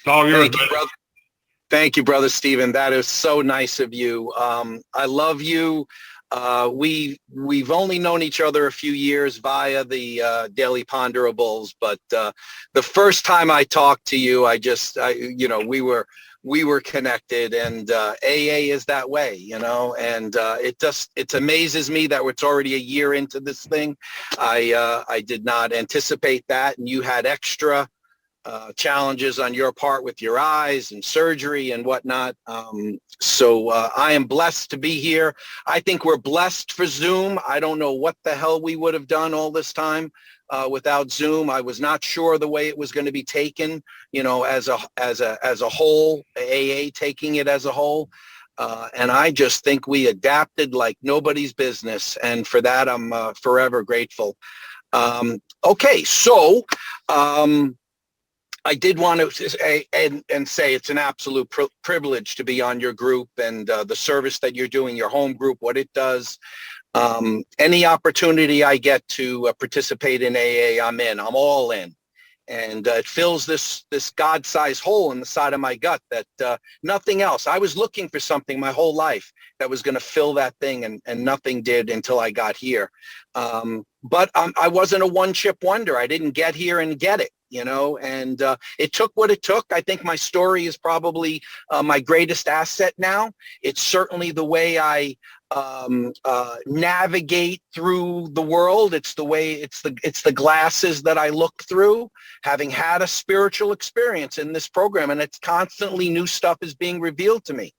All yours, Thank you, buddy. brother. Thank you, brother Stephen. That is so nice of you. I love you. We've only known each other a few years via the Daily Ponderables, but the first time I talked to you, we were connected, and AA is that way, and it amazes me that it's already a year into this thing. I did not anticipate that, and you had extra challenges on your part with your eyes and surgery and whatnot. So I am blessed to be here. I think we're blessed for Zoom. I don't know what the hell we would have done all this time without Zoom. I was not sure the way it was going to be taken, as a whole, AA taking it as a whole. And I just think we adapted like nobody's business. And for that, I'm forever grateful. Okay, so I did want to say, and say it's an absolute privilege to be on your group and the service that you're doing, your home group, what it does. Any opportunity I get to participate in AA, I'm in. I'm all in. And it fills this God-sized hole in the side of my gut that nothing else. I was looking for something my whole life that was going to fill that thing, and nothing did until I got here. But I wasn't a one-chip wonder. I didn't get here and get it. And it took what it took. I think my story is probably my greatest asset now. It's certainly the way I navigate through the world. It's the glasses that I look through, having had a spiritual experience in this program, and it's constantly new stuff is being revealed to me.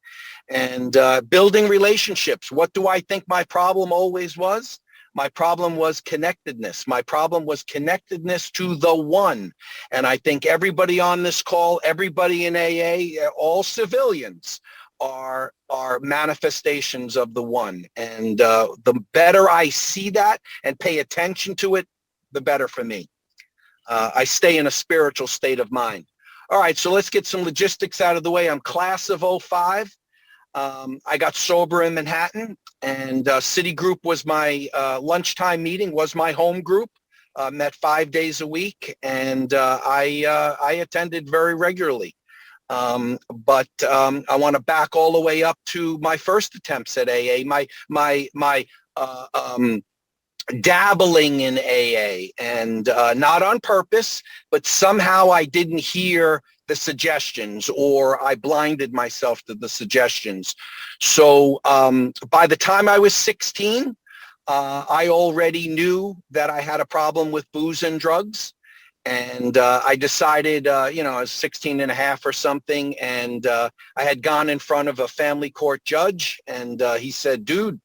And building relationships. What do I think my problem always was? My problem was connectedness. My problem was connectedness to the one. And I think everybody on this call, everybody in AA, all civilians are manifestations of the one. And the better I see that and pay attention to it, the better for me. I stay in a spiritual state of mind. All right, so let's get some logistics out of the way. I'm class of '05. I got sober in Manhattan, and Citigroup was my lunchtime meeting, was my home group. Met 5 days a week, and I attended very regularly. But I want to back all the way up to my first attempts at AA, my dabbling in AA, and not on purpose, but somehow I didn't hear the suggestions, or I blinded myself to the suggestions. So by the time I was 16, I already knew that I had a problem with booze and drugs. And I decided, I was 16 and a half or something, and I had gone in front of a family court judge, and he said, dude,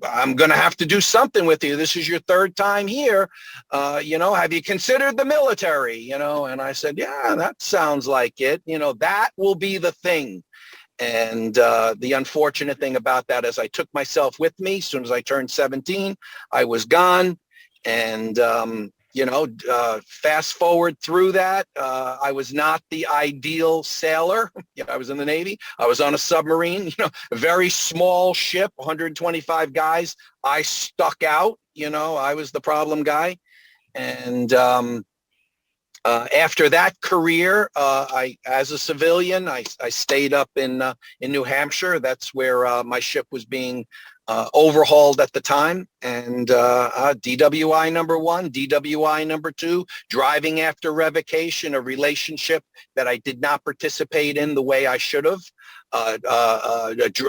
I'm going to have to do something with you. This is your third time here. Have you considered the military? And I said, yeah, that sounds like it. That will be the thing. And the unfortunate thing about that is I took myself with me. As soon as I turned 17, I was gone. And, fast forward through that, I was not the ideal sailor. I was in the Navy. I was on a submarine, a very small ship, 125 guys. I stuck out, I was the problem guy. And after that career, as a civilian, I stayed up in New Hampshire. That's where my ship was being overhauled at the time. And DWI number 1, DWI number 2, driving after revocation, a relationship that I did not participate in the way I should have.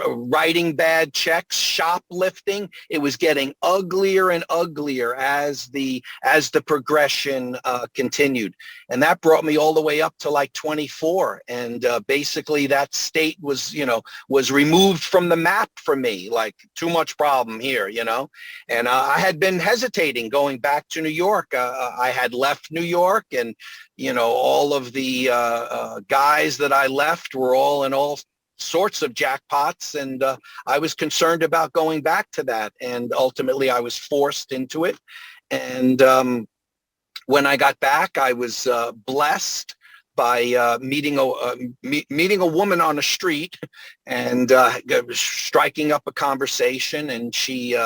Writing bad checks, shoplifting. It was getting uglier and uglier as the progression continued, and that brought me all the way up to like 24. And basically, that state was removed from the map for me. Like, too much problem here, And I had been hesitating going back to New York. I had left New York, and all of the guys that I left were all in all sorts of jackpots, and I was concerned about going back to that, and ultimately I was forced into it. And when I got back, I was blessed by meeting a woman on the street, and striking up a conversation, and she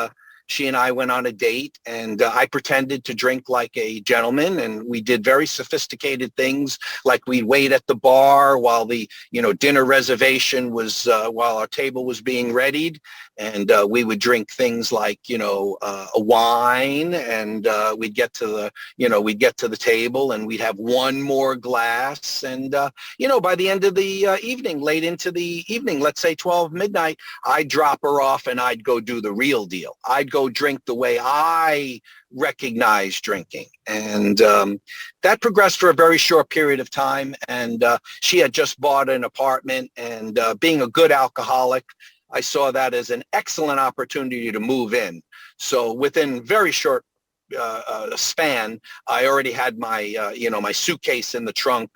She and I went on a date, and I pretended to drink like a gentleman, and we did very sophisticated things, like we'd wait at the bar while the dinner reservation was while our table was being readied, and we would drink things like a wine, and we'd get to the table, and we'd have one more glass, and by the end of the evening, late into the evening, let's say 12 midnight, I'd drop her off and I'd go do the real deal. I'd go drink the way I recognize drinking. And that progressed for a very short period of time. And she had just bought an apartment, and being a good alcoholic, I saw that as an excellent opportunity to move in. So within very short span, I already had my my suitcase in the trunk,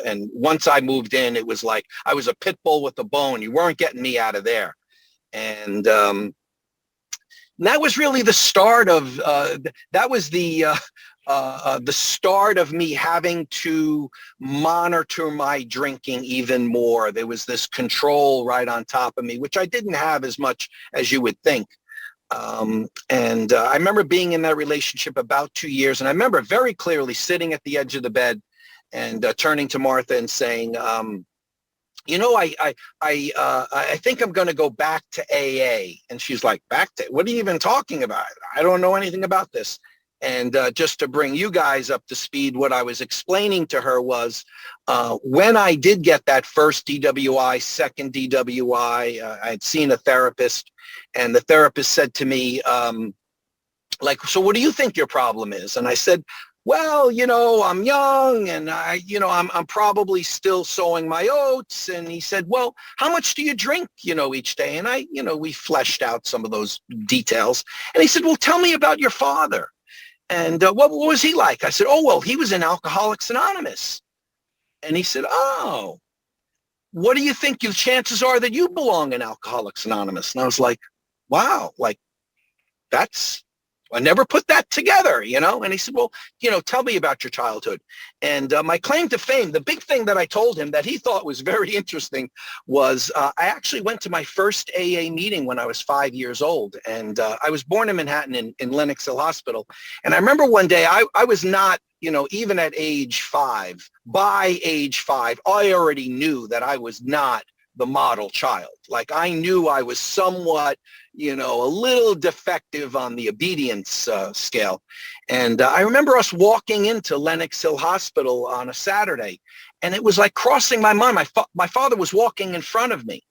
and once I moved in, it was like I was a pit bull with a bone. You weren't getting me out of there. And that was really the start of the start of me having to monitor my drinking even more. There was this control right on top of me, which I didn't have as much as you would think. And I remember being in that relationship about 2 years, and I remember very clearly sitting at the edge of the bed and turning to Martha and saying, I think I'm going to go back to AA. And she's like, back to, what are you even talking about? I don't know anything about this. And just to bring you guys up to speed, what I was explaining to her was when I did get that first DWI, second DWI, I had seen a therapist, and the therapist said to me, so what do you think your problem is? And I said, well, I'm young, and I'm probably still sowing my oats. And he said, well, how much do you drink, each day? And we fleshed out some of those details. And he said, well, tell me about your father. And what was he like? I said, oh, well, he was in Alcoholics Anonymous. And he said, oh, what do you think the chances are that you belong in Alcoholics Anonymous? And I was like, wow, I never put that together, And he said, well, tell me about your childhood. And my claim to fame, the big thing that I told him that he thought was very interesting was I actually went to my first AA meeting when I was 5 years old. And I was born in Manhattan in Lenox Hill Hospital. And I remember one day I was not, even at age 5, by age 5, I already knew that I was not the model child. Like, I knew I was somewhat, a little defective on the obedience scale. And I remember us walking into Lenox Hill Hospital on a Saturday, and it was like crossing my mind. My father was walking in front of me,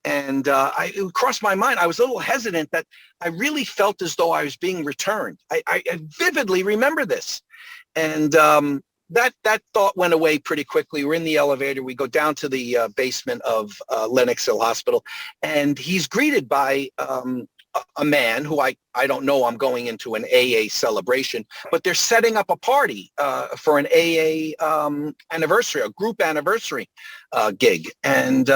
and it crossed my mind. I was a little hesitant that I really felt as though I was being returned. I vividly remember this. And that thought went away pretty quickly. We're in the elevator. We go down to the basement of Lenox Hill Hospital, and he's greeted by a man who I don't know. I'm going into an AA celebration, but they're setting up a party for an AA anniversary, a group anniversary gig. And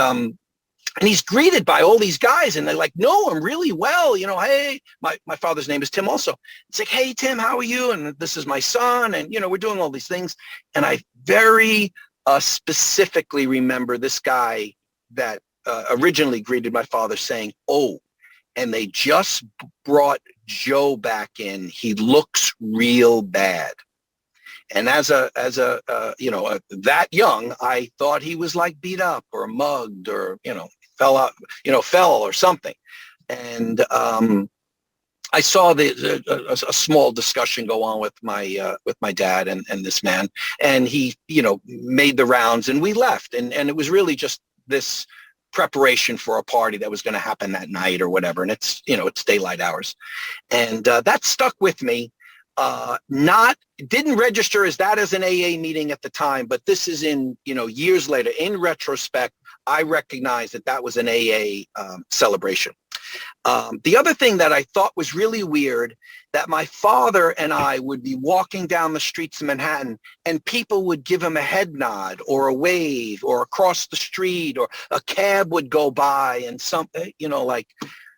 he's greeted by all these guys, and they're like, know him really well. Hey, my father's name is Tim also. It's like, hey, Tim, how are you? And this is my son. And, we're doing all these things. And I very specifically remember this guy that originally greeted my father saying, oh, and they just brought Joe back in. He looks real bad. And as that young, I thought he was like beat up or mugged or, fell or something. And I saw a small discussion go on with my dad and this man, and he, made the rounds, and we left. And it was really just this preparation for a party that was going to happen that night or whatever. And it's daylight hours. And that stuck with me. Didn't register as an AA meeting at the time, but this is in, years later. In retrospect, I recognize that was an AA celebration. The other thing that I thought was really weird, that my father and I would be walking down the streets of Manhattan, and people would give him a head nod or a wave, or across the street, or a cab would go by, and something,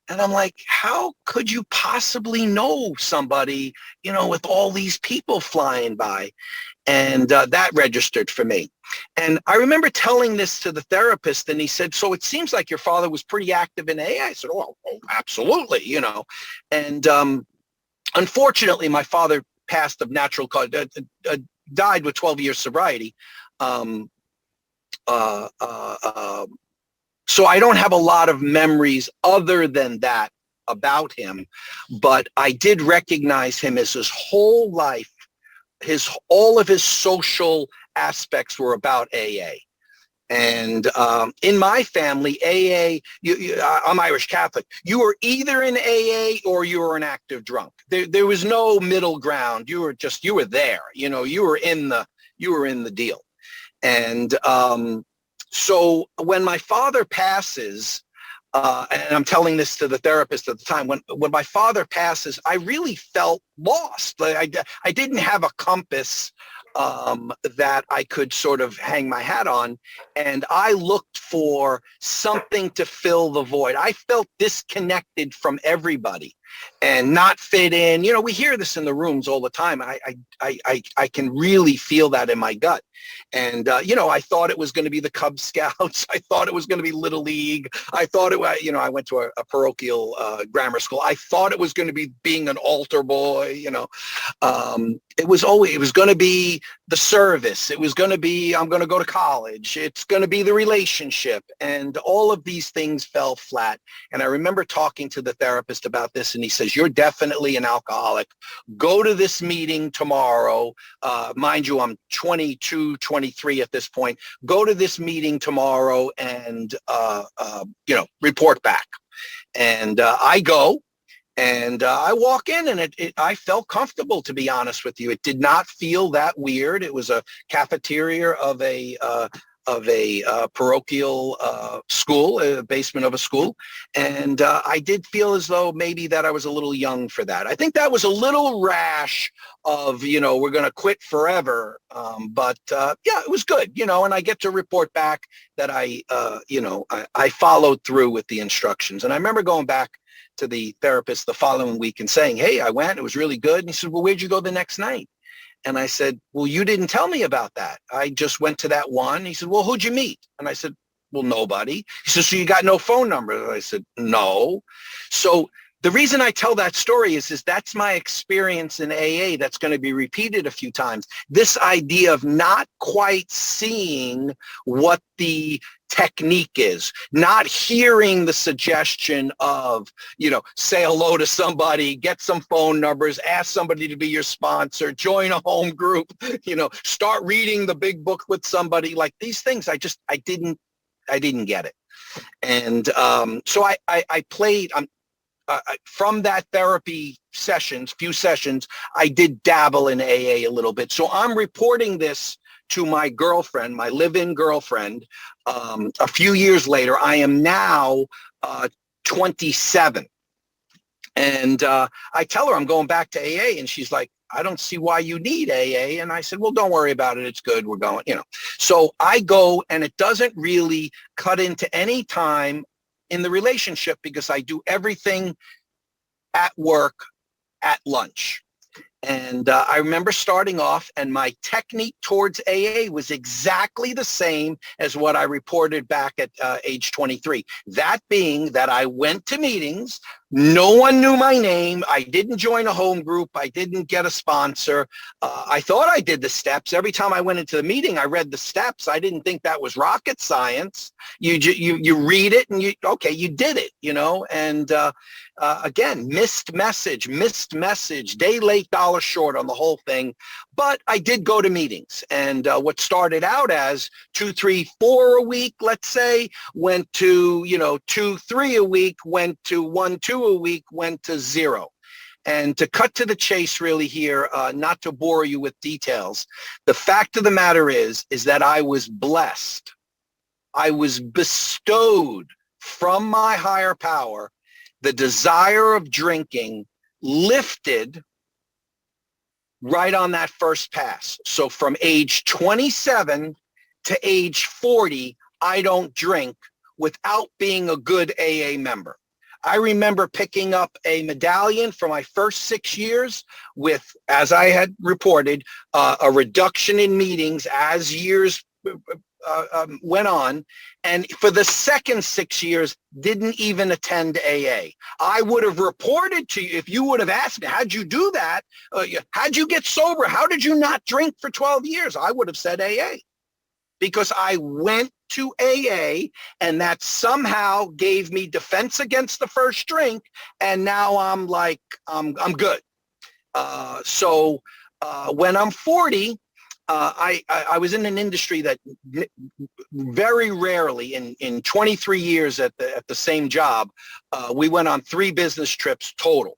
and I'm like, how could you possibly know somebody, with all these people flying by? And that registered for me. And I remember telling this to the therapist, and he said, so it seems like your father was pretty active in AA. I said, oh absolutely, And Unfortunately, my father passed of natural cause, died with 12 years sobriety. Um, uh, uh, uh, so I don't have a lot of memories other than that about him, but I did recognize him as his whole life. All of his social aspects were about AA. And in my family, AA, I'm Irish Catholic. You were either in AA or you were an active drunk. There was no middle ground. You were there. You were in the deal. And so when my father passes, and I'm telling this to the therapist at the time, when my father passes, I really felt lost. Like I didn't have a compass that I could sort of hang my hat on. And I looked for something to fill the void. I felt disconnected from everybody and not fit in. We hear this in the rooms all the time. I can really feel that in my gut. And, I thought it was going to be the Cub Scouts. I thought it was going to be Little League. I thought I went to a parochial grammar school. I thought it was going to be being an altar boy, it was going to be the service. It was going to be, I'm going to go to college. It's going to be the relationship. And all of these things fell flat. And I remember talking to the therapist about this, and he says, you're definitely an alcoholic. Go to this meeting tomorrow. Mind you, I'm 22, 23 at this point. Go to this meeting tomorrow and, report back. And I go. And I walk in, and I felt comfortable, to be honest with you. It did not feel that weird. It was a cafeteria of a parochial school, a basement of a school. And I did feel as though maybe that I was a little young for that. I think that was a little rash of, we're going to quit forever. But it was good, and I get to report back that I followed through with the instructions. And I remember going back to the therapist the following week and saying, hey, I went, it was really good. And he said, well, where'd you go the next night? And I said, well, you didn't tell me about that. I just went to that one. He said, well, who'd you meet? And I said, well, nobody. He said, so you got no phone number? And I said, no. So the reason I tell that story is that's my experience in AA that's going to be repeated a few times. This idea of not quite seeing what the technique is, not hearing the suggestion of, say hello to somebody, get some phone numbers, ask somebody to be your sponsor, join a home group, start reading the big book with somebody. Like these things, I didn't get it. And so I played, from that therapy few sessions, I did dabble in AA a little bit. So I'm reporting this to my girlfriend, my live-in girlfriend, a few years later. I am now 27. And I tell her I'm going back to AA, and she's like, I don't see why you need AA. And I said, well, don't worry about it. It's good. We're going, So I go, and it doesn't really cut into any time in the relationship because I do everything at work, at lunch. And I remember starting off, and my technique towards AA was exactly the same as what I reported back at age 23. That being that I went to meetings. No one knew my name. I didn't join a home group. I didn't get a sponsor. I thought I did the steps. Every time I went into the meeting, I read the steps. I didn't think that was rocket science. You read it and you did it, and again, missed message, day late, dollar short on the whole thing. But I did go to meetings, and what started out as 2, 3, 4 a week, let's say, went to, 2, 3 a week, went to 1, 2 a week, went to 0. And to cut to the chase really here, not to bore you with details, the fact of the matter is that I was blessed. I was bestowed from my higher power the desire of drinking, lifted right on that first pass. So from age 27 to age 40, I don't drink without being a good AA member. I remember picking up a medallion for my first 6 years with, as I had reported, a reduction in meetings as years went on, and for the second 6 years, didn't even attend AA. I would have reported to you if you would have asked me, how'd you do that? How'd you get sober? How did you not drink for 12 years? I would have said AA, because I went to AA, and that somehow gave me defense against the first drink, and now I'm like, I'm good. So when I'm 40, I was in an industry that very rarely in 23 years at the same job, we went on 3 business trips total.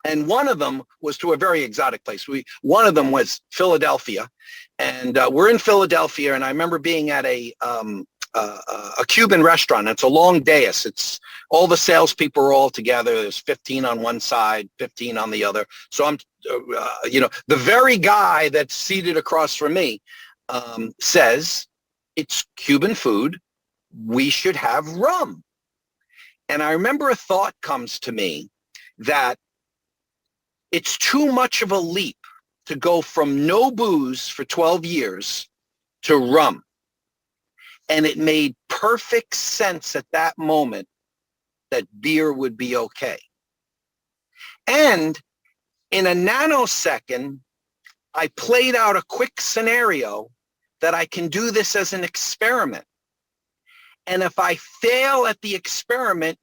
And one of them was to a very exotic place. One of them was Philadelphia, and we're in Philadelphia. And I remember being at a Cuban restaurant. It's a long dais. It's all the salespeople are all together. There's 15 on one side, 15 on the other. So I'm, the very guy that's seated across from me says, it's Cuban food. We should have rum. And I remember a thought comes to me that it's too much of a leap to go from no booze for 12 years to rum. And it made perfect sense at that moment that beer would be okay. And in a nanosecond, I played out a quick scenario that I can do this as an experiment. And if I fail at the experiment,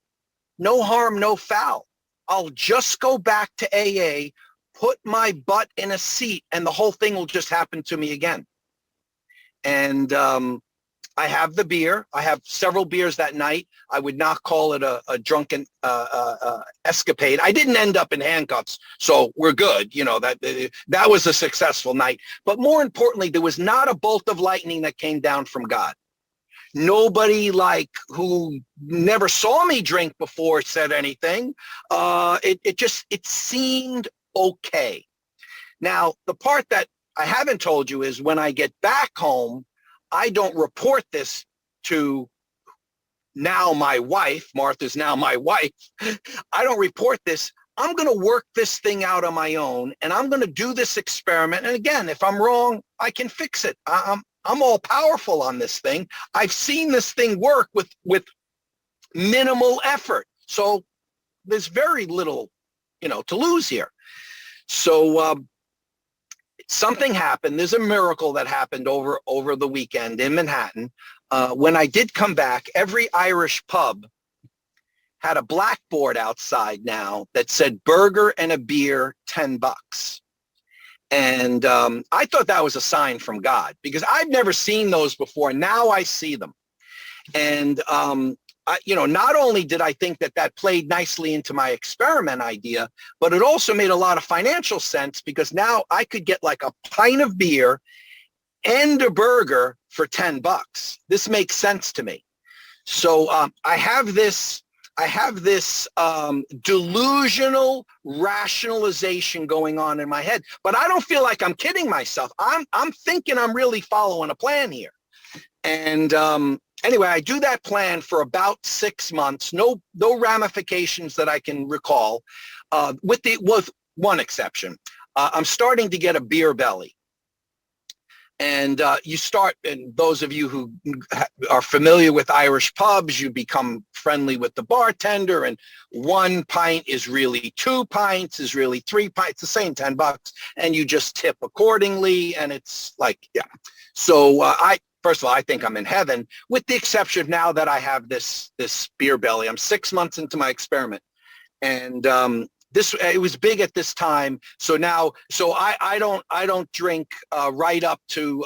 no harm, no foul. I'll just go back to AA, put my butt in a seat, and the whole thing will just happen to me again. And I have the beer. I have several beers that night. I would not call it a drunken escapade. I didn't end up in handcuffs, so we're good. That was a successful night. But more importantly, there was not a bolt of lightning that came down from God. Nobody who never saw me drink before said anything. It seemed okay. Now, the part that I haven't told you is when I get back home, I don't report this to now my wife. Martha's now my wife. I don't report this. I'm going to work this thing out on my own, and I'm going to do this experiment. And again, if I'm wrong, I can fix it. I'm all powerful on this thing. I've seen this thing work with minimal effort. So there's very little, to lose here. So something happened. There's a miracle that happened over the weekend in Manhattan. When I did come back, every Irish pub had a blackboard outside now that said burger and a beer, $10. And I thought that was a sign from God, because I've never seen those before. Now I see them. And, not only did I think that played nicely into my experiment idea, but it also made a lot of financial sense, because now I could get like a pint of beer and a burger for $10. This makes sense to me. So I have this delusional rationalization going on in my head, but I don't feel like I'm kidding myself. I'm thinking I'm really following a plan here. And anyway, I do that plan for about 6 months. No ramifications that I can recall, with one exception. I'm starting to get a beer belly. And you start, and those of you who are familiar with Irish pubs, you become friendly with the bartender, and 1 pint is really 2 pints, is really 3 pints, the same $10, and you just tip accordingly, and it's like, yeah. So first of all, I think I'm in heaven, with the exception now that I have this beer belly. I'm 6 months into my experiment, and it was big at this time. So now, I don't drink right up to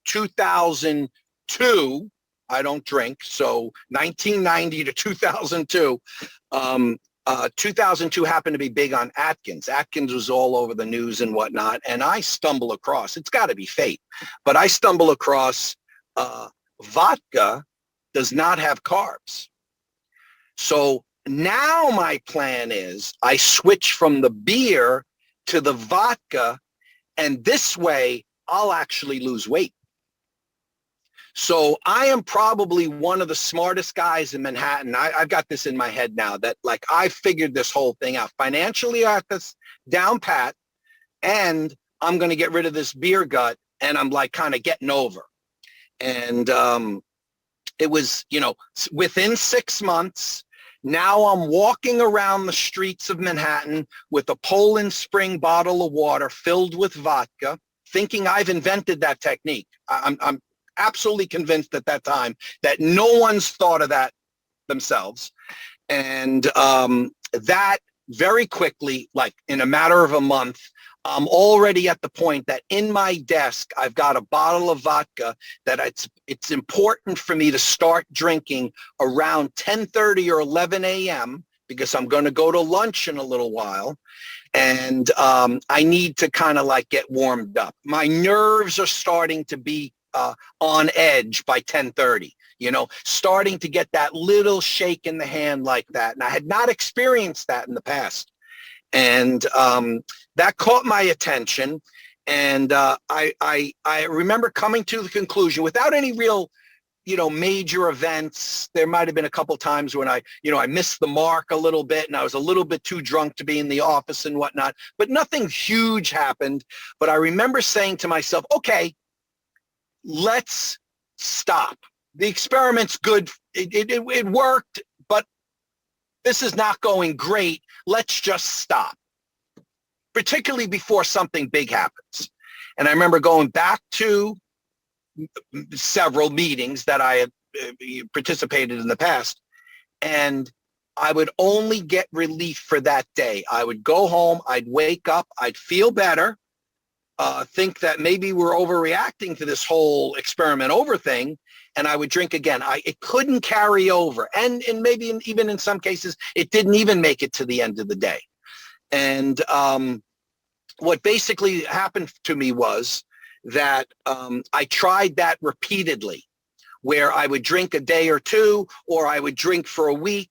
2002. I don't drink. So 1990 to 2002. 2002 happened to be big on Atkins. Atkins was all over the news and whatnot. And I stumble across, it's got to be fate, but I stumble across vodka does not have carbs. So now my plan is I switch from the beer to the vodka, and this way I'll actually lose weight. So I am probably one of the smartest guys in Manhattan. I've got this in my head now that I figured this whole thing out. Financially, I have this down pat, and I'm going to get rid of this beer gut, and I'm kind of getting over. And it was, within 6 months, now I'm walking around the streets of Manhattan with a Poland Spring bottle of water filled with vodka, thinking I've invented that technique. I'm absolutely convinced at that time that no one's thought of that themselves. And that very quickly, like in a matter of a month, I'm already at the point that in my desk, I've got a bottle of vodka that it's important for me to start drinking around 10:30 or 11 a.m. because I'm going to go to lunch in a little while. And I need to kind of like get warmed up. My nerves are starting to be on edge by 10:30. Starting to get that little shake in the hand like that. And I had not experienced that in the past. And that caught my attention. And I remember coming to the conclusion without any real, major events. There might have been a couple times when I missed the mark a little bit and I was a little bit too drunk to be in the office and whatnot, but nothing huge happened. But I remember saying to myself, okay, let's stop. The experiment's good. It worked, but this is not going great. Let's just stop, particularly before something big happens. And I remember going back to several meetings that I had participated in the past, and I would only get relief for that day. I would go home, I'd wake up, I'd feel better, think that maybe we're overreacting to this whole experiment over thing, and I would drink again. It couldn't carry over. And maybe even in some cases, it didn't even make it to the end of the day. And what basically happened to me was that I tried that repeatedly, where I would drink a day or two, or I would drink for a week.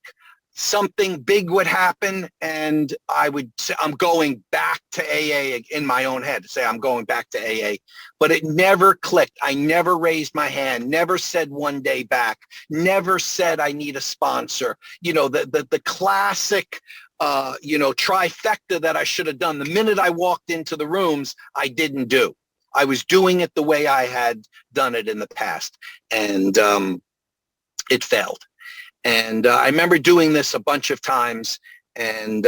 Something big would happen, and I would say, I'm going back to AA in my own head, say I'm going back to AA. But it never clicked. I never raised my hand, never said one day back, never said I need a sponsor. The classic, trifecta that I should have done. The minute I walked into the rooms, I didn't do. I was doing it the way I had done it in the past, and it failed. And I remember doing this a bunch of times, and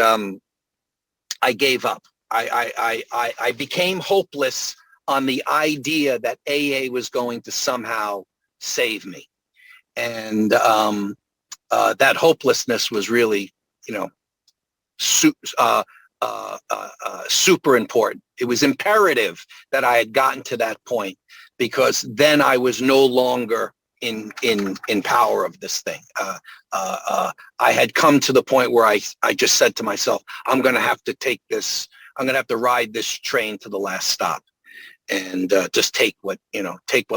I gave up. I became hopeless on the idea that AA was going to somehow save me. And that hopelessness was really, super important. It was imperative that I had gotten to that point, because then I was no longer in power of this thing. I had come to the point where I just said to myself, I'm going to have to take this. I'm going to have to ride this train to the last stop, and just take what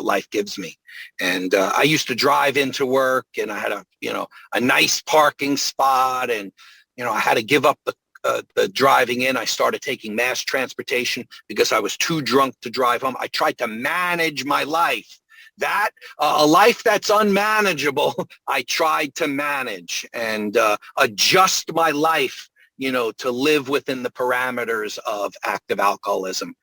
life gives me. And I used to drive into work, and I had a nice parking spot, and I had to give up the driving in. I started taking mass transportation because I was too drunk to drive home. I tried to manage my life. That a life that's unmanageable, I tried to manage and adjust my life, to live within the parameters of active alcoholism.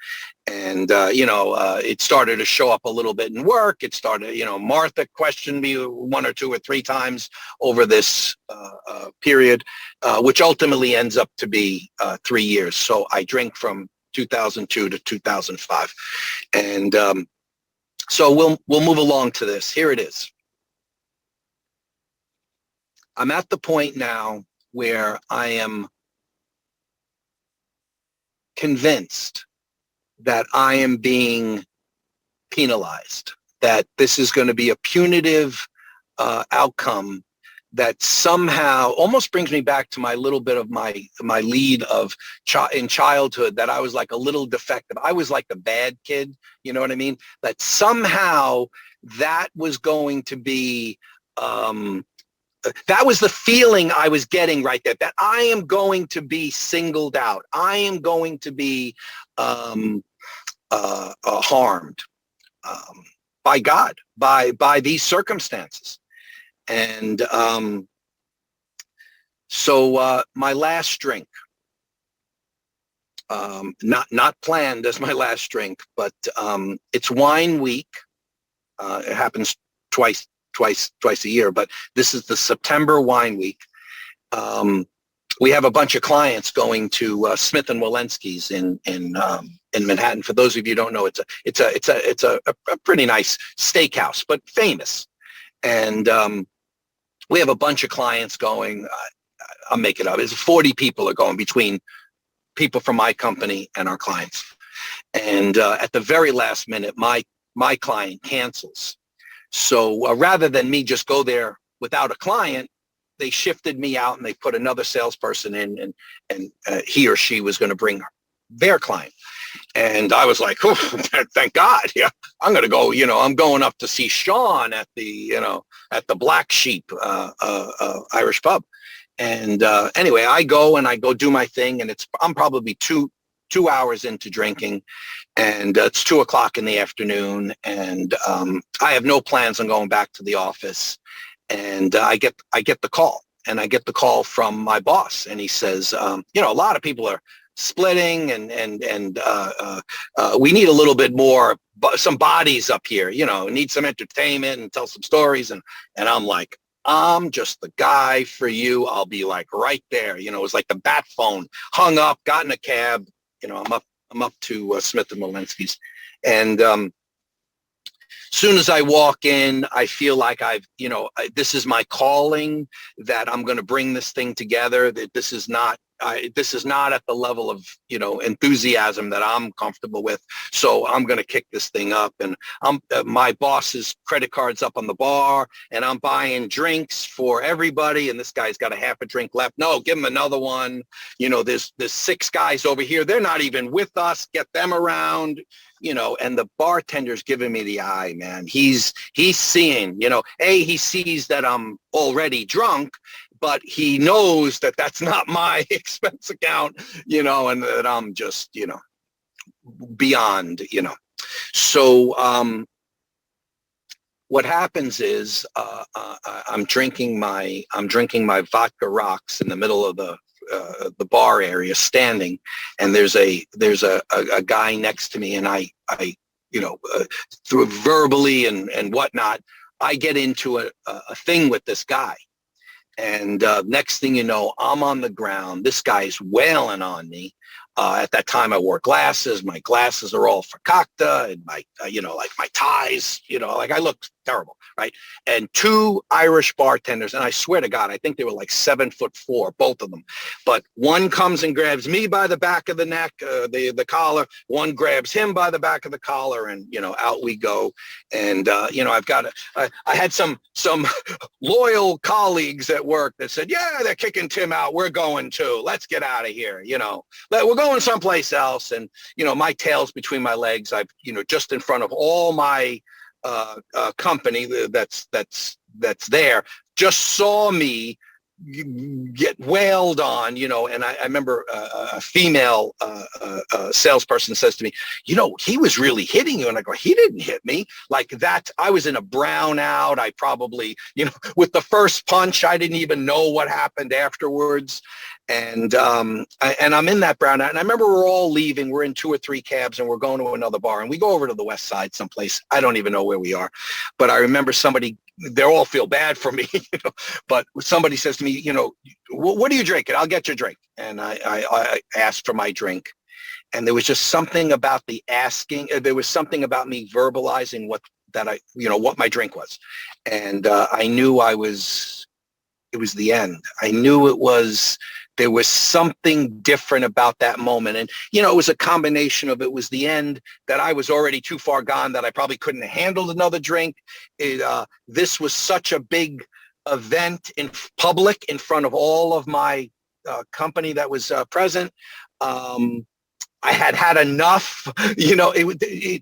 And, it started to show up a little bit in work. It started, Martha questioned me 1 or 2 or 3 times over this period, which ultimately ends up to be 3 years. So I drink from 2002 to 2005. And so we'll move along to this. Here it is. I'm at the point now where I am convinced that I am being penalized, that this is going to be a punitive outcome that somehow almost brings me back to my little bit of my lead of in childhood, that I was like a little defective. I was like the bad kid, you know what I mean? That somehow that was going to be, that was the feeling I was getting right there, that I am going to be singled out. I am going to be harmed by God, by these circumstances. And so my last drink, not planned as my last drink, but it's wine week. It happens twice a year, but this is the September wine week. We have a bunch of clients going to Smith and Wolenski's in Manhattan. For those of you who don't know, it's a pretty nice steakhouse, but famous. And we have a bunch of clients going. I'll make it up. It's 40 people are going, between people from my company and our clients. And at the very last minute, my client cancels. So rather than me just go there without a client, they shifted me out and they put another salesperson in, and he or she was going to bring their client. And I was like, oh, thank God. Yeah, I'm going to go, I'm going up to see Sean at the Black Sheep Irish pub. And anyway, I go do my thing, and I'm probably two hours into drinking, and it's 2:00 in the afternoon, and I have no plans on going back to the office. And I get the call from my boss, and he says, a lot of people are splitting, and we need a little bit more, some bodies up here, need some entertainment and tell some stories. And I'm like, I'm just the guy for you. I'll be like right there. It was like the bat phone, hung up, got in a cab. I'm up to Smith and Wolenski's, and soon as I walk in, I feel like this is my calling, that I'm going to bring this thing together, that this is not at the level of, enthusiasm that I'm comfortable with. So I'm going to kick this thing up, and my boss's credit card's up on the bar, and I'm buying drinks for everybody. And this guy's got a half a drink left. No, give him another one. There's 6 guys over here. They're not even with us. Get them around. And the bartender's giving me the eye, man. He's seeing, he sees that I'm already drunk, but he knows that that's not my expense account, and that I'm just, beyond, So what happens is I'm drinking my vodka rocks in the middle of the bar area, standing, and there's a guy next to me, and I through verbally and whatnot, I get into a thing with this guy, and next thing you know, I'm on the ground. This guy's wailing on me. At that time, I wore glasses. My glasses are all fakakta, and my like my ties, like I look terrible, right? And 2 Irish bartenders, and I swear to God, I think they were like 7'4", both of them. But one comes and grabs me by the back of the neck, the collar. One grabs him by the back of the collar, and out we go. And I had some loyal colleagues at work that said, yeah, they're kicking Tim out. We're going too. Let's get out of here. We're going someplace else. And my tail's between my legs. I've just in front of all my company that's there, just saw me get wailed on, and I remember a female salesperson says to me, he was really hitting you. And I go, he didn't hit me like that. I was in a brownout. I probably, with the first punch, I didn't even know what happened afterwards. And I'm in that brownout. And I remember we're all leaving. We're in 2 or 3 cabs, and we're going to another bar, and we go over to the West Side someplace. I don't even know where we are, but I remember somebody, they all feel bad for me, but somebody says to me, what are you drinking? I'll get your drink. And I asked for my drink, and there was just something about the asking. There was something about me verbalizing what my drink was. And I knew it was the end. I knew there was something different about that moment. And, it was a combination of, it was the end, that I was already too far gone, that I probably couldn't have handled another drink. This was such a big event in public in front of all of my company that was present. I had enough, the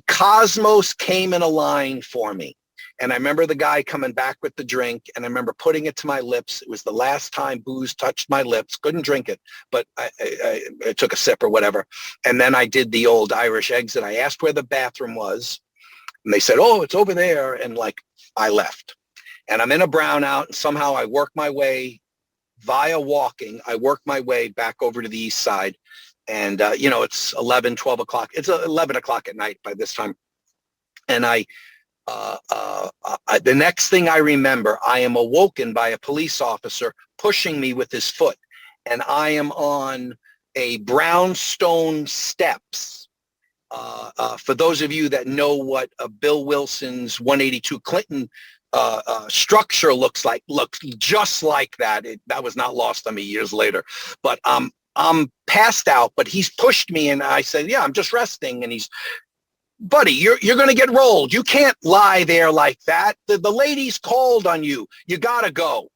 cosmos came in a line for me. And I remember the guy coming back with the drink, and I remember putting it to my lips. It was the last time booze touched my lips. Couldn't drink it, but I took a sip or whatever. And then I did the old Irish exit. I asked where the bathroom was, and they said, oh, it's over there. And I left. And I'm in a brownout, and somehow I work my way via walking. I work my way back over to the East Side. And, it's 11, 12 o'clock. It's 11 o'clock at night by this time. And the next thing I remember, I am awoken by a police officer pushing me with his foot. And I am on a brownstone steps. For those of you that know what Bill Wilson's 182 Clinton structure looks just like that. That was not lost on me years later. But I'm passed out, but he's pushed me, and I said, yeah, I'm just resting. And he's, buddy, you're going to get rolled. You can't lie there like that. The lady's called on you. You got to go.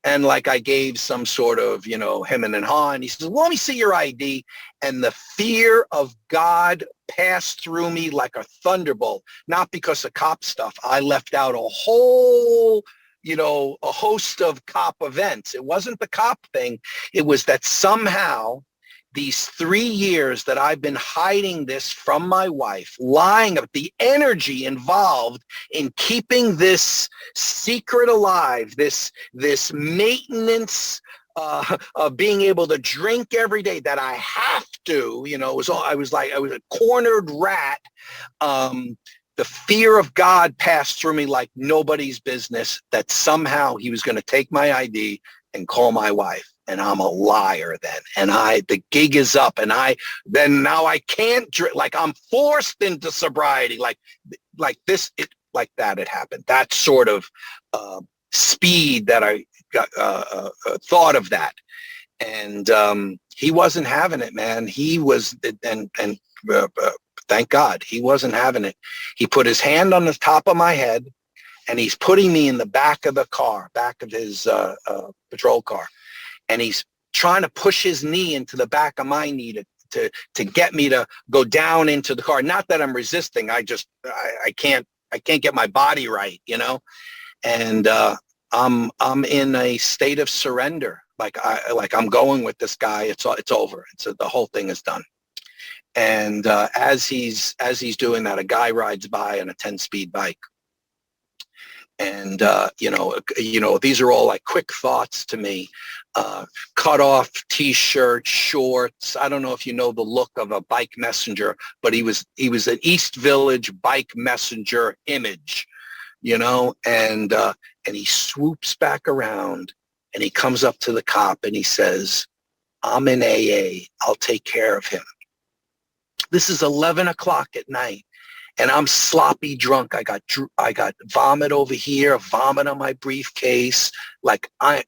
And like I gave some sort of, him and haw, and he says, well, let me see your ID. And the fear of God passed through me like a thunderbolt, not because of cop stuff. I left out a whole, a host of cop events. It wasn't the cop thing. It was that somehow these 3 years that I've been hiding this from my wife, lying about the energy involved in keeping this secret alive, this maintenance of being able to drink every day that I have to, I was a cornered rat. The fear of God passed through me like nobody's business, that somehow he was going to take my ID and call my wife. And I'm a liar then. And the gig is up, and now I can't drink. Like I'm forced into sobriety, like that had happened. That sort of speed that I got, thought of that. And he wasn't having it, man. He was, and thank God he wasn't having it. He put his hand on the top of my head, and he's putting me in the back of the car, back of his patrol car. And he's trying to push his knee into the back of my knee to get me to go down into the car. Not that I'm resisting. I can't get my body right, And I'm in a state of surrender. Like I'm going with this guy. It's over. The whole thing is done. And as he's doing that, a guy rides by on a 10-speed bike. And, these are all like quick thoughts to me. Cut off T-shirt, shorts. I don't know if you know the look of a bike messenger, but he was an East Village bike messenger image, and he swoops back around, and he comes up to the cop, and he says, I'm in AA. I'll take care of him. This is 11 o'clock at night. And I'm sloppy drunk. I got vomit over here, vomit on my briefcase. Like I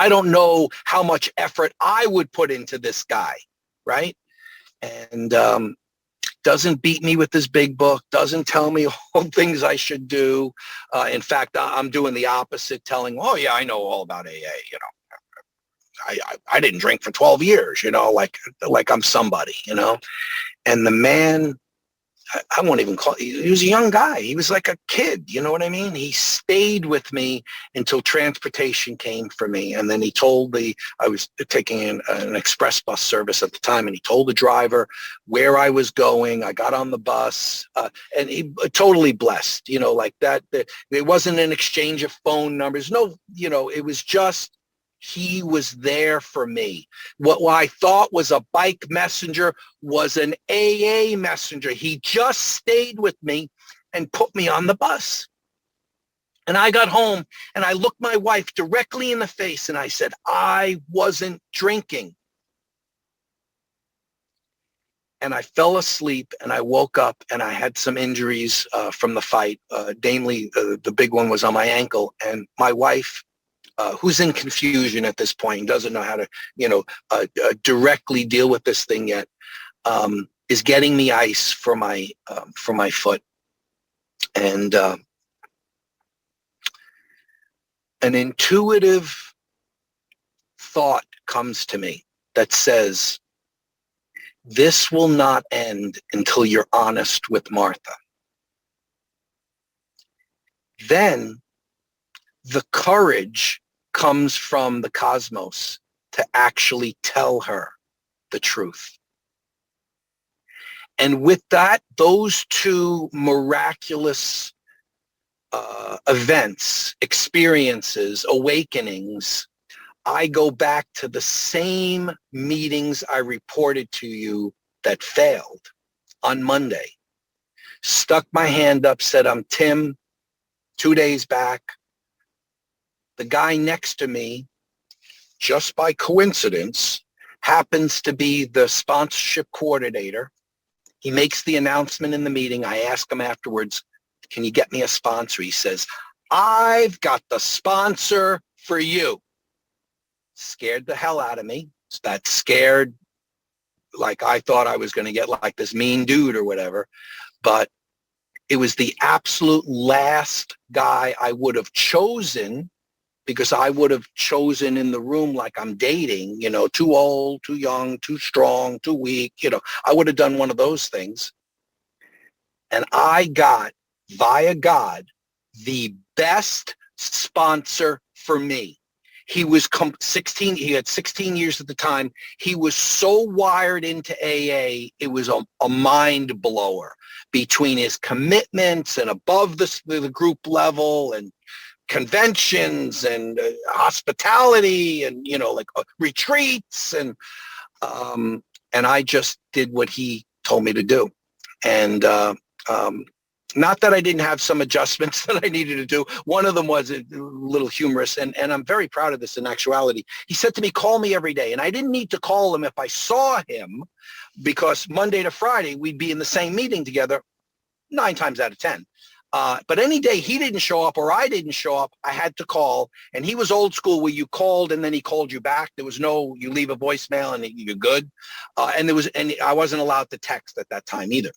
don't know how much effort I would put into this guy, right? And doesn't beat me with his big book, doesn't tell me all things I should do. In fact, I'm doing the opposite, telling, oh yeah, I know all about AA, I didn't drink for 12 years, like I'm somebody, And the man, I won't even call, he was a young guy. He was like a kid, you know what I mean? He stayed with me until transportation came for me. And then he told I was taking an express bus service at the time, and he told the driver where I was going. I got on the bus, and he totally blessed, like that. There wasn't an exchange of phone numbers. No, it was just, he was there for me. What I thought was a bike messenger was an AA messenger. He just stayed with me and put me on the bus. And I got home, and I looked my wife directly in the face, and I said, I wasn't drinking. And I fell asleep, and I woke up, and I had some injuries from the fight. Namely, the big one was on my ankle. And my wife, who's in confusion at this point, doesn't know how to, directly deal with this thing yet, is getting me ice for my foot. And an intuitive thought comes to me that says, this will not end until you're honest with Martha. Then the courage comes from the cosmos to actually tell her the truth. And with that, those two miraculous events, experiences, awakenings, I go back to the same meetings I reported to you that failed on Monday. stuck my hand up, said, I'm Tim, 2 days back. The guy next to me, just by coincidence, happens to be the sponsorship coordinator. He makes the announcement in the meeting. I ask him afterwards, can you get me a sponsor? He says, I've got the sponsor for you. Scared the hell out of me. That scared, like I thought I was going to get like this mean dude or whatever. But it was the absolute last guy I would have chosen, because I would have chosen in the room like I'm dating, you know, too old, too young, too strong, too weak. You know, I would have done one of those things. And I got, via God, the best sponsor for me. He was 16. He had 16 years at the time. He was so wired into AA. It was a mind blower between his commitments and above the group level and conventions and hospitality and, you know, like retreats. And I just did what he told me to do. And not that I didn't have some adjustments that I needed to do. One of them was a little humorous, and I'm very proud of this in actuality. He said to me, call me every day. And I didn't need to call him if I saw him, because Monday to Friday, we'd be in the same meeting together 9 times out of 10. But any day he didn't show up or I didn't show up, I had to call. And he was old school where you called and then he called you back. There was no, you leave a voicemail and you're good. And I wasn't allowed to text at that time either.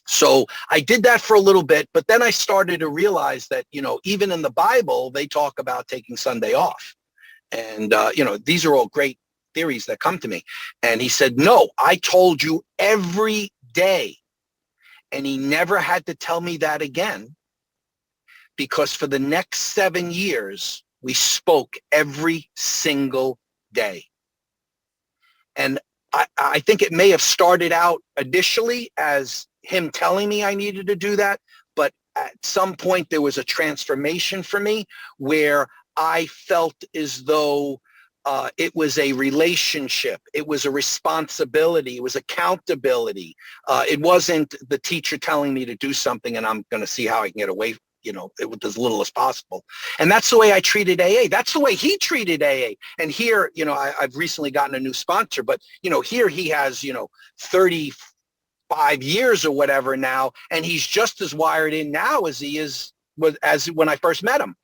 So I did that for a little bit, but then I started to realize that, you know, even in the Bible, they talk about taking Sunday off. And, you know, these are all great theories that come to me. And he said, no, I told you every day. And he never had to tell me that again, because for the next 7 years, we spoke every single day. And I think it may have started out initially as him telling me I needed to do that, but at some point there was a transformation for me where I felt as though it was a relationship, it was a responsibility, it was accountability. It wasn't the teacher telling me to do something and I'm going to see how I can get away, you know, with as little as possible. And that's the way I treated AA. That's the way he treated AA. And here, you know, I've recently gotten a new sponsor, but, you know, here he has, you know, 35 years or whatever now, and he's just as wired in now as he is as when I first met him.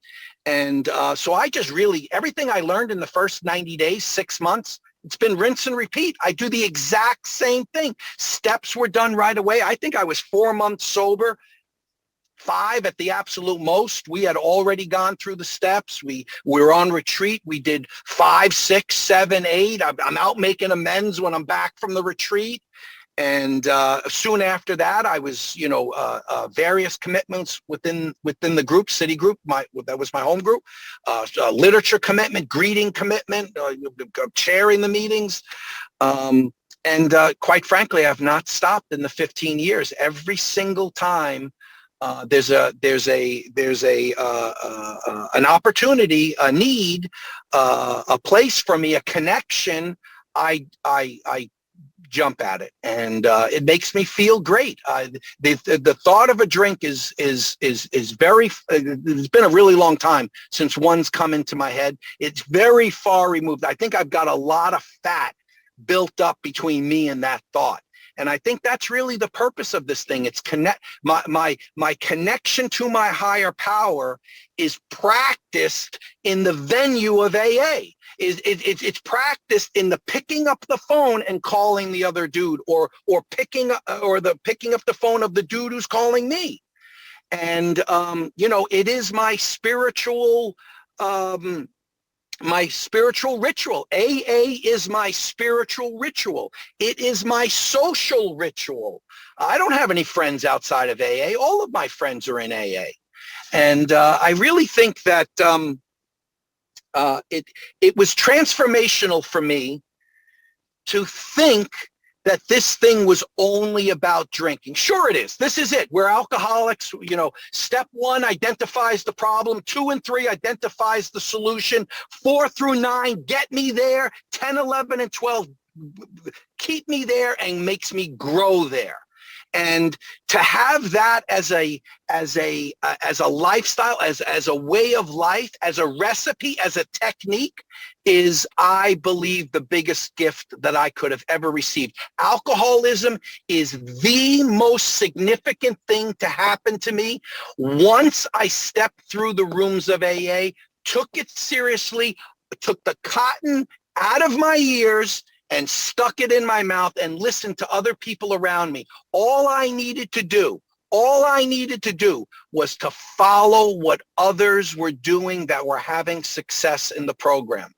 And so I just really, everything I learned in the first 90 days, 6 months, it's been rinse and repeat. I do the exact same thing. Steps were done right away. I think I was 4 months sober, 5 at the absolute most. We had already gone through the steps. We were on retreat. We did 5, 6, 7, 8. I'm out making amends when I'm back from the retreat. And soon after that, I was, you know, various commitments within the group, city group. That was my home group. Literature commitment, greeting commitment, chairing the meetings. And quite frankly, I've not stopped in the 15 years. Every single time there's an opportunity, a need, a place for me, a connection, I jump at it, and it makes me feel great. The thought of a drink is very. It's been a really long time since one's come into my head. It's very far removed. I think I've got a lot of fat built up between me and that thought. And I think that's really the purpose of this thing. It's my connection to my higher power is practiced in the venue of AA. It's practiced in the picking up the phone and calling the other dude, or picking up the phone of the dude who's calling me. And you know, it is my spiritual ritual. AA is my spiritual ritual. It is my social ritual. I don't have any friends outside of AA. All of my friends are in AA. And I really think that it was transformational for me to think that this thing was only about drinking. Sure it is. This is it. We're alcoholics. You know, step 1 identifies the problem. 2 and 3 identifies the solution. 4 through 9 get me there. 10, 11, and 12 keep me there and makes me grow there. And to have that as a lifestyle, as a way of life, as a recipe, as a technique, is, I believe, the biggest gift that I could have ever received. Alcoholism is the most significant thing to happen to me once I stepped through the rooms of AA, took it seriously, took the cotton out of my ears and stuck it in my mouth and listened to other people around me. All I needed to do was to follow what others were doing that were having success in the program.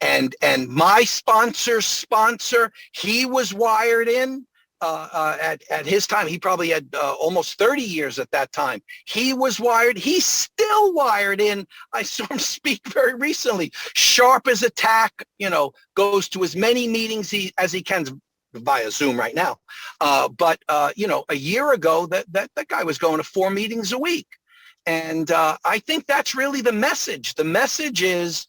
And my sponsor's sponsor, he was wired in. At his time, he probably had almost 30 years at that time. He was wired. He's still wired in. I saw him speak very recently. Sharp as a tack, goes to as many meetings as he can via Zoom right now. But a year ago, that guy was going to 4 meetings a week. And I think that's really the message. The message is,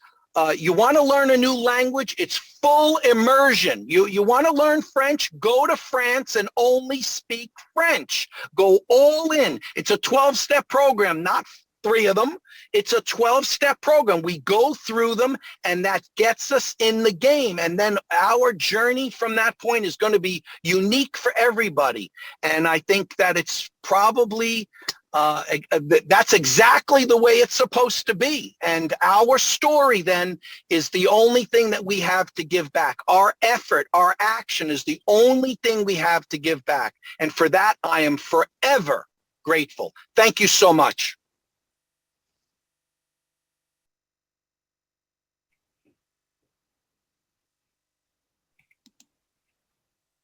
you want to learn a new language, it's full immersion. You want to learn French, go to France and only speak French. Go all in. It's a 12-step program, not 3 of them. It's a 12-step program. We go through them, and that gets us in the game. And then our journey from that point is going to be unique for everybody. And I think that it's probably that's exactly the way it's supposed to be. And our story then is the only thing that we have to give back. Our effort, our action is the only thing we have to give back. And for that, I am forever grateful. Thank you so much.